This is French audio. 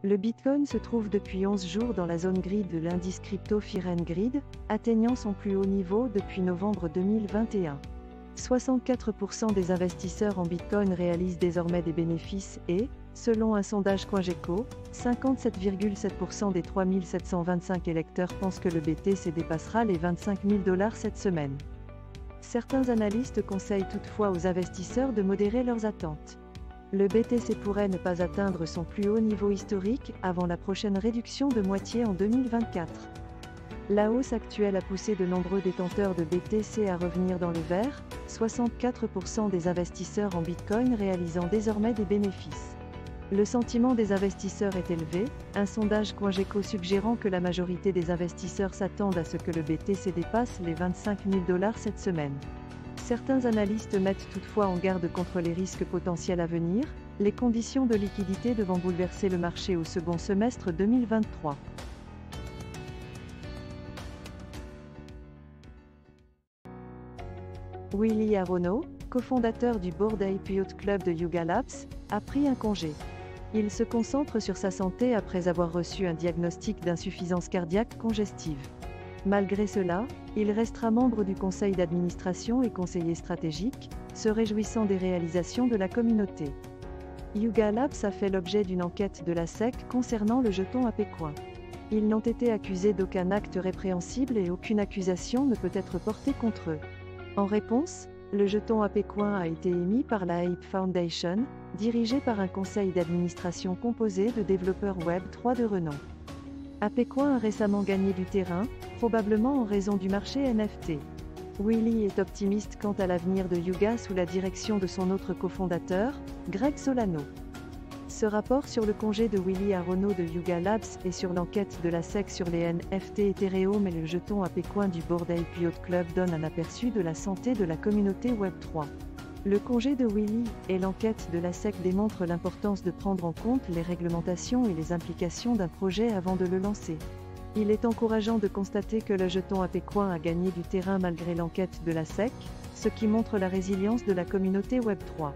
Le Bitcoin se trouve depuis 11 jours dans la zone grise de l'indice crypto Fear and Greed, atteignant son plus haut niveau depuis novembre 2021. 64% des investisseurs en Bitcoin réalisent désormais des bénéfices et, selon un sondage CoinGecko, 57,7% des 3725 électeurs pensent que le BTC dépassera les $25 000 cette semaine. Certains analystes conseillent toutefois aux investisseurs de modérer leurs attentes. Le BTC pourrait ne pas atteindre son plus haut niveau historique avant la prochaine réduction de moitié en 2024. La hausse actuelle a poussé de nombreux détenteurs de BTC à revenir dans le vert, 64% des investisseurs en Bitcoin réalisant désormais des bénéfices. Le sentiment des investisseurs est élevé, un sondage CoinGecko suggérant que la majorité des investisseurs s'attendent à ce que le BTC dépasse les $25 000 cette semaine. Certains analystes mettent toutefois en garde contre les risques potentiels à venir, les conditions de liquidité devant bouleverser le marché au second semestre 2023. Willy Arono, cofondateur du Bored Ape Yacht Club de Yuga Labs, a pris un congé. Il se concentre sur sa santé après avoir reçu un diagnostic d'insuffisance cardiaque congestive. Malgré cela, il restera membre du conseil d'administration et conseiller stratégique, se réjouissant des réalisations de la communauté. Yuga Labs a fait l'objet d'une enquête de la SEC concernant le jeton ApeCoin. Ils n'ont été accusés d'aucun acte répréhensible et aucune accusation ne peut être portée contre eux. En réponse, le jeton ApeCoin a été émis par la Ape Foundation, dirigée par un conseil d'administration composé de développeurs Web 3 de renom. ApeCoin a récemment gagné du terrain, probablement en raison du marché NFT. Willy est optimiste quant à l'avenir de Yuga sous la direction de son autre cofondateur, Greg Solano. Ce rapport sur le congé de Willy Arono de Yuga Labs et sur l'enquête de la SEC sur les NFT Ethereum et le jeton ApeCoin du Bored Ape Yacht Club donnent un aperçu de la santé de la communauté Web3. Le congé de Willy et l'enquête de la SEC démontrent l'importance de prendre en compte les réglementations et les implications d'un projet avant de le lancer. Il est encourageant de constater que le jeton ApeCoin a gagné du terrain malgré l'enquête de la SEC, ce qui montre la résilience de la communauté Web3.